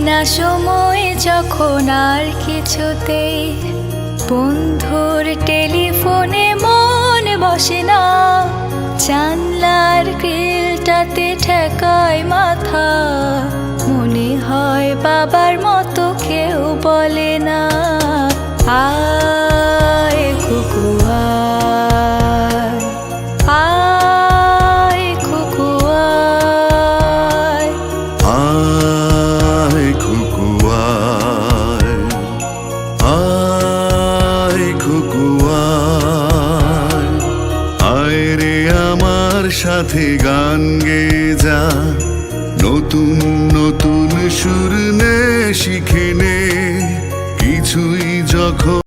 না সময় যখন আর কিছুতেই বন্ধুর টেলিফোনে মন বসে না, জানলার গ্রিলটাতে ঠেকায় মাথা, মনে হয় বাবার মতো কেউ বলে না। আয় কুকু আয়, আয় কুকু আয়, আয় কুকু আয়, আয় কুকু আয়, আয় রে আমার সাথে গান গেয়ে যা, নতুন নতুন সুর নে শিখে নে, কিছুই যখন